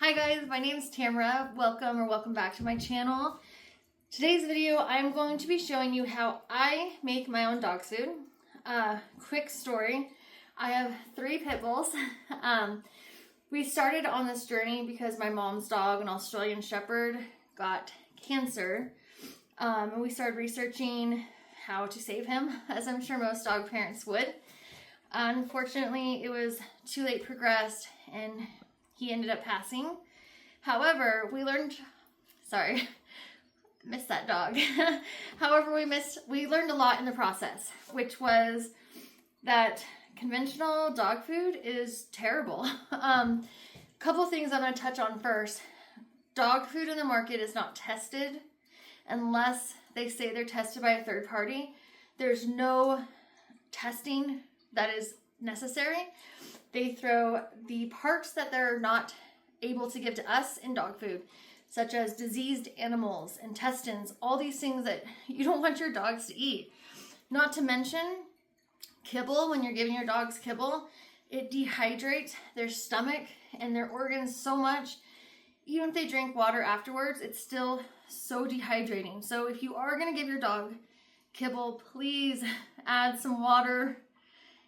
Hi guys, my name is Tamara. Welcome back to my channel. Today's video, I'm going to be showing you how I make my own dog food. Quick story, I have 3 pit bulls. We started on this journey because my mom's dog, an Australian Shepherd, got cancer. And we started researching how to save him, as I'm sure most dog parents would. Unfortunately, it was too late progressed and he ended up passing. However, we learned, missed that dog. However, we learned a lot in the process, which was that conventional dog food is terrible. Couple things I'm going to touch on first. Dog food in the market is not tested unless they say they're tested by a third party. There's no testing that is necessary. They throw the parts that they're not able to give to us in dog food, such as diseased animals, intestines, all these things that you don't want your dogs to eat. Not to mention kibble. When you're giving your dogs kibble, it dehydrates their stomach and their organs so much. Even if they drink water afterwards, it's still so dehydrating. So if you are going to give your dog kibble, please add some water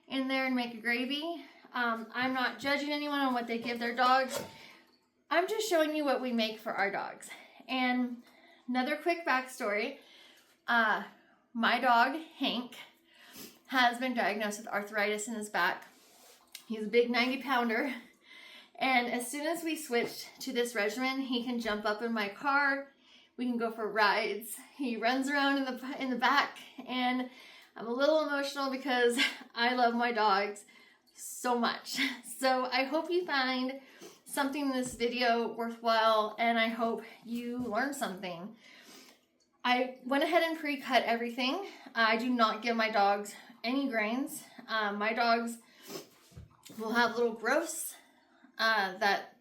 in there and make a gravy. I'm not judging anyone on what they give their dogs. I'm just showing you what we make for our dogs. And another quick backstory. My dog, Hank, has been diagnosed with arthritis in his back. He's a big 90-pounder. And as soon as we switched to this regimen, he can jump up in my car. We can go for rides. He runs around in the back, and I'm a little emotional because I love my dogs so much. So I hope you find something in this video worthwhile, and I hope you learn something. I went ahead and pre-cut everything. I do not give my dogs any grains. My dogs will have little growths that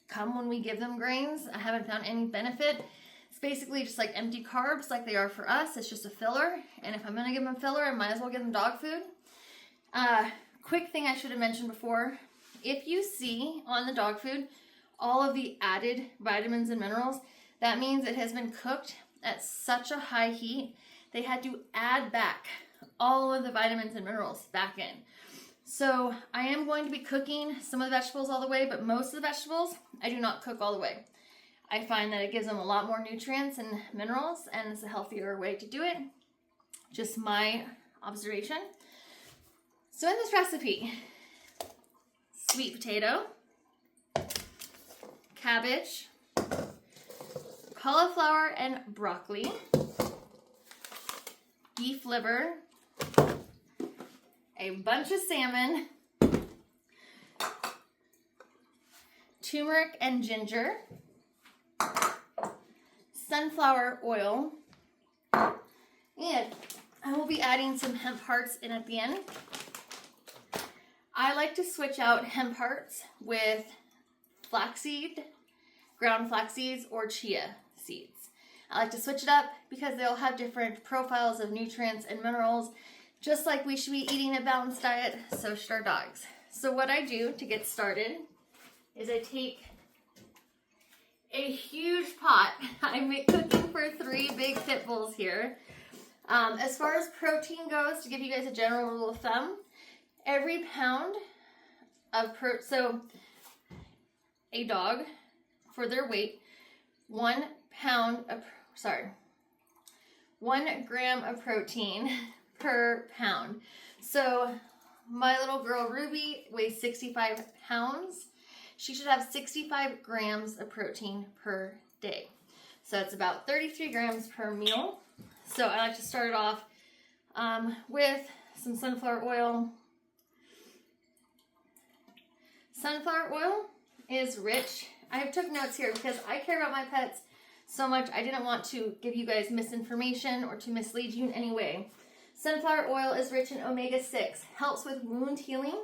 come when we give them grains. I haven't found any benefit. It's basically just like empty carbs like they are for us. It's just a filler. And if I'm going to give them filler, I might as well give them dog food. Quick thing I should have mentioned before. If you see on the dog food all of the added vitamins and minerals, that means it has been cooked at such a high heat, they had to add back all of the vitamins and minerals back in. So I am going to be cooking some of the vegetables all the way, but most of the vegetables I do not cook all the way. I find that it gives them a lot more nutrients and minerals, and it's a healthier way to do it. Just my observation. So in this recipe, sweet potato, cabbage, cauliflower and broccoli, beef liver, a bunch of salmon, turmeric and ginger, sunflower oil, and I will be adding some hemp hearts in at the end. I like to switch out hemp hearts with flaxseed, ground flax seeds, or chia seeds. I like to switch it up because they'll have different profiles of nutrients and minerals. Just like we should be eating a balanced diet, so should our dogs. So what I do to get started is I take a huge pot. I'm cooking for 3 big pit bulls here. As far as protein goes, to give you guys a general rule of thumb, every pound of so a dog, for their weight, 1 gram of protein per pound. So my little girl Ruby weighs 65 pounds. She should have 65 grams of protein per day. So it's about 33 grams per meal. So I like to start it off with some sunflower oil. Sunflower oil is rich. I have took notes here because I care about my pets so much. I didn't want to give you guys misinformation or to mislead you in any way. Sunflower oil is rich in omega-6, helps with wound healing.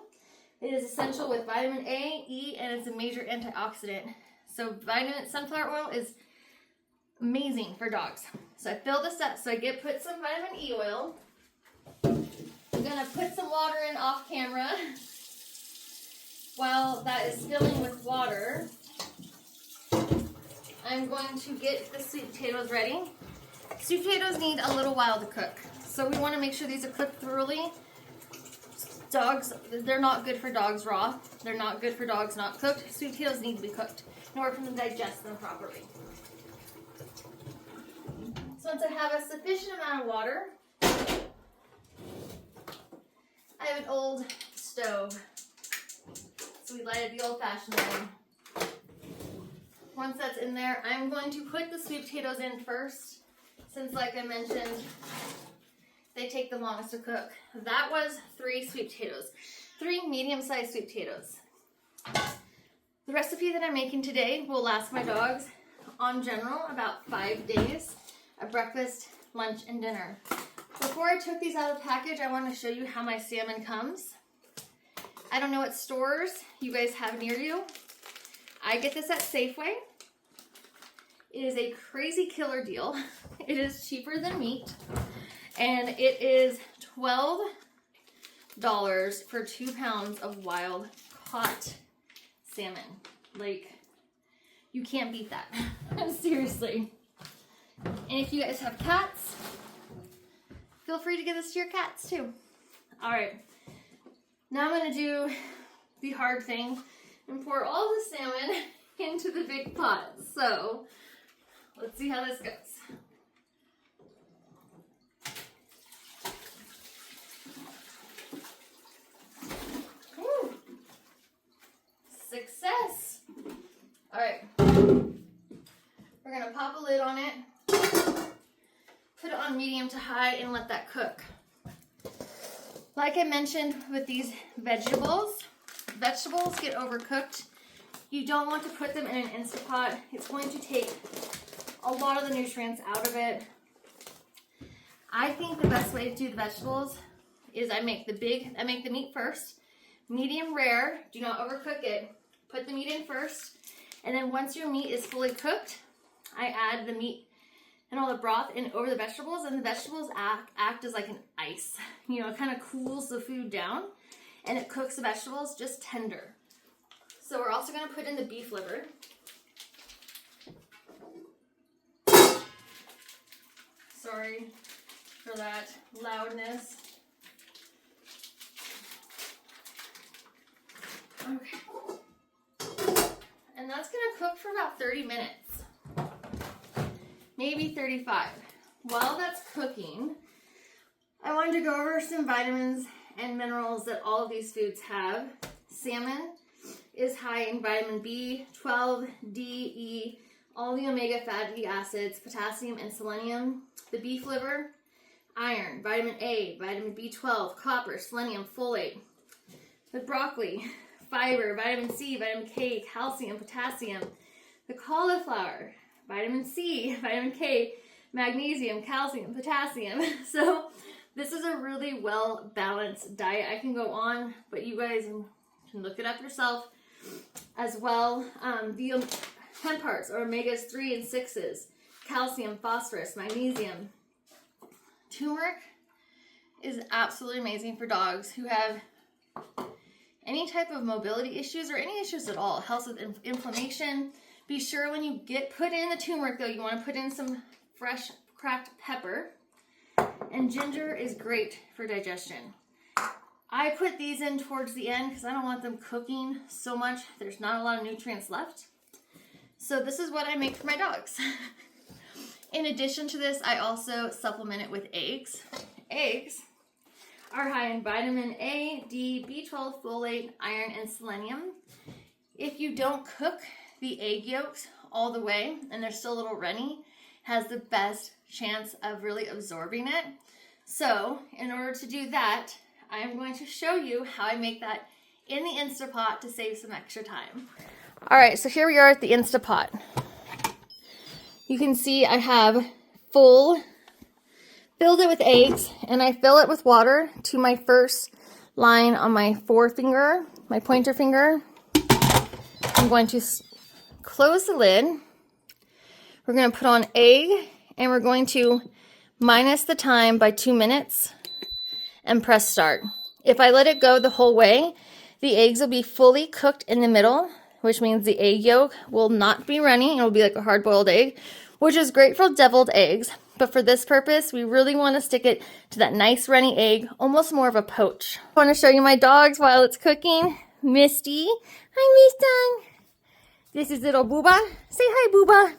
It is essential with vitamin A, E, and it's a major antioxidant. So sunflower oil is amazing for dogs. So I fill this up. So I put some vitamin E oil. I'm gonna put some water in off camera. While that is filling with water, I'm going to get the sweet potatoes ready. Sweet potatoes need a little while to cook, so we want to make sure these are cooked thoroughly. Dogs, they're not good for dogs raw. They're not good for dogs not cooked. Sweet potatoes need to be cooked in order for them to digest them properly. So once I have a sufficient amount of water, I have an old stove. So we light it the old-fashioned way. Once that's in there, I'm going to put the sweet potatoes in first, since like I mentioned, they take the longest to cook. That was 3 sweet potatoes, 3 medium-sized sweet potatoes. The recipe that I'm making today will last my dogs, on general, about 5 days of breakfast, lunch, and dinner. Before I took these out of the package, I want to show you how my salmon comes. I don't know what stores you guys have near you. I get this at Safeway. It is a crazy killer deal. It is cheaper than meat. And it is $12 for 2 pounds of wild caught salmon. Like, you can't beat that. Seriously. And if you guys have cats, feel free to give this to your cats too. All right. Now I'm going to do the hard thing and pour all the salmon into the big pot. So, let's see how this goes. Woo. Success! All right. We're going to pop a lid on it, put it on medium to high, and let that cook. Like I mentioned with these vegetables get overcooked. You don't want to put them in an Instapot. It's going to take a lot of the nutrients out of it. I think the best way to do the vegetables is I make the meat first, medium rare, do not overcook it. Put the meat in first, and then once your meat is fully cooked, I add the meat and all the broth in over the vegetables, and the vegetables act as like an ice. You know, it kind of cools the food down, and it cooks the vegetables just tender. So we're also going to put in the beef liver. Sorry for that loudness. Okay. And that's going to cook for about 30 minutes. Maybe 35. While that's cooking, I wanted to go over some vitamins and minerals that all of these foods have. Salmon is high in vitamin B12, D, E, all the omega fatty acids, potassium, and selenium. The beef liver, iron, vitamin A, vitamin B12, copper, selenium, folate. The broccoli, fiber, vitamin C, vitamin K, calcium, potassium. The cauliflower, vitamin C, vitamin K, magnesium, calcium, potassium. So this is a really well-balanced diet. I can go on, but you guys can look it up yourself as well. The hemp parts are omegas 3 and 6s, calcium, phosphorus, magnesium. Turmeric is absolutely amazing for dogs who have any type of mobility issues or any issues at all. It helps with inflammation. Be sure when you put in the turmeric though, you want to put in some fresh cracked pepper. And ginger is great for digestion. I put these in towards the end because I don't want them cooking so much. There's not a lot of nutrients left. So this is what I make for my dogs. In addition to this, I also supplement it with eggs. Eggs are high in vitamin A, D, B12, folate, iron, and selenium. If you don't cook the egg yolks all the way and they're still a little runny, has the best chance of really absorbing it. So in order to do that, I am going to show you how I make that in the Instapot to save some extra time. All right, so here we are at the Instapot. You can see I have filled it with eggs, and I fill it with water to my first line on my forefinger, my pointer finger. I'm going to close the lid. We're going to put on egg, and we're going to minus the time by 2 minutes and press start. If I let it go the whole way, the eggs will be fully cooked in the middle, which means the egg yolk will not be runny. It will be like a hard-boiled egg, which is great for deviled eggs. But for this purpose, we really want to stick it to that nice runny egg, almost more of a poach. I want to show you my dogs while it's cooking. Misty. Hi, Misty. This is little Booba. Say hi, Booba.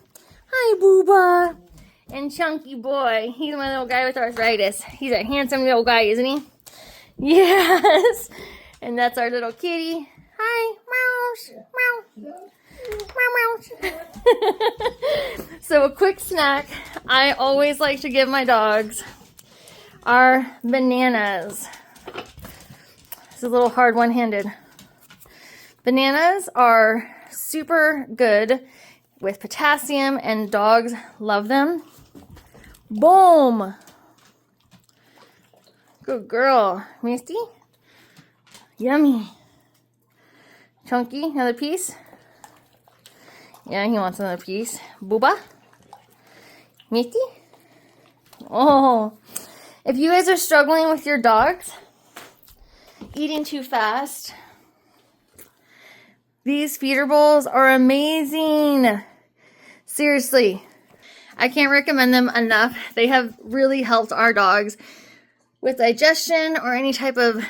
Hi, Booba. And Chunky Boy. He's my little guy with arthritis. He's a handsome little guy, isn't he? Yes. And that's our little kitty. Hi, mouse. Meow. Meow, meow. So a quick snack I always like to give my dogs are bananas. It's a little hard one-handed. Bananas are super good with potassium and dogs love them. Boom! Good girl. Misty? Yummy. Chunky, another piece? Yeah, he wants another piece. Booba? Misty? Oh. If you guys are struggling with your dogs eating too fast, these feeder bowls are amazing. Seriously. I can't recommend them enough. They have really helped our dogs with digestion or any type of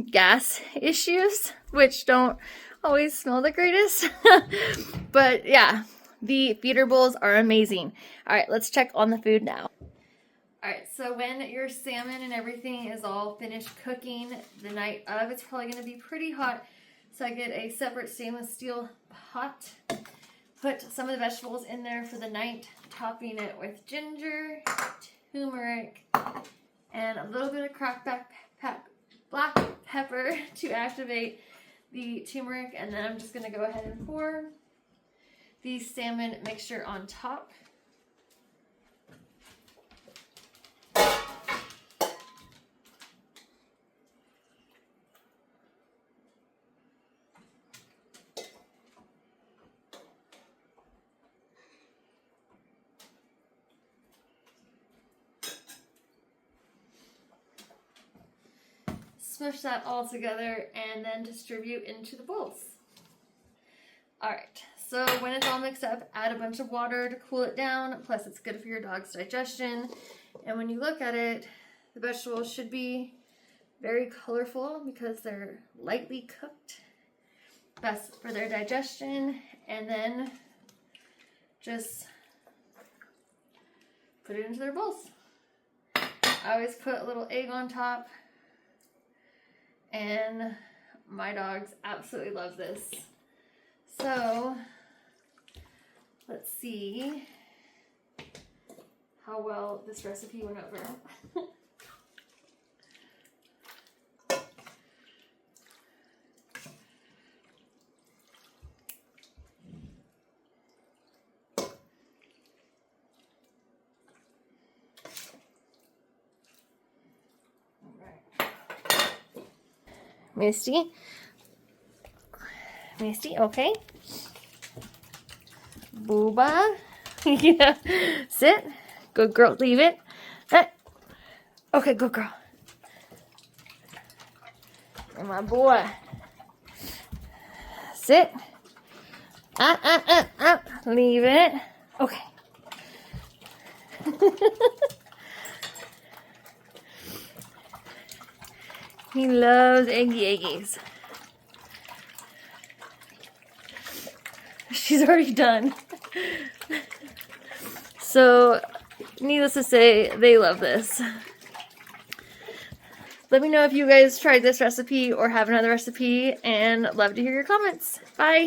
gas issues, which don't always smell the greatest. But yeah, the feeder bowls are amazing. All right, let's check on the food now. All right, so when your salmon and everything is all finished cooking the night of, it's probably going to be pretty hot. So I get a separate stainless steel pot, put some of the vegetables in there for the night, topping it with ginger, turmeric, and a little bit of cracked black pepper to activate the turmeric. And then I'm just going to go ahead and pour the salmon mixture on top. Smush that all together and then distribute into the bowls. Alright, so when it's all mixed up, add a bunch of water to cool it down, plus it's good for your dog's digestion. And when you look at it, the vegetables should be very colorful because they're lightly cooked. Best for their digestion. And then just put it into their bowls. I always put a little egg on top. And my dogs absolutely love this. So, let's see how well this recipe went over. Misty? Misty, okay. Booba. Yeah. Sit. Good girl. Leave it. Okay, good girl. And my boy. Sit. Leave it. Okay. He loves eggies. She's already done. So, needless to say, they love this. Let me know if you guys tried this recipe or have another recipe, and love to hear your comments. Bye!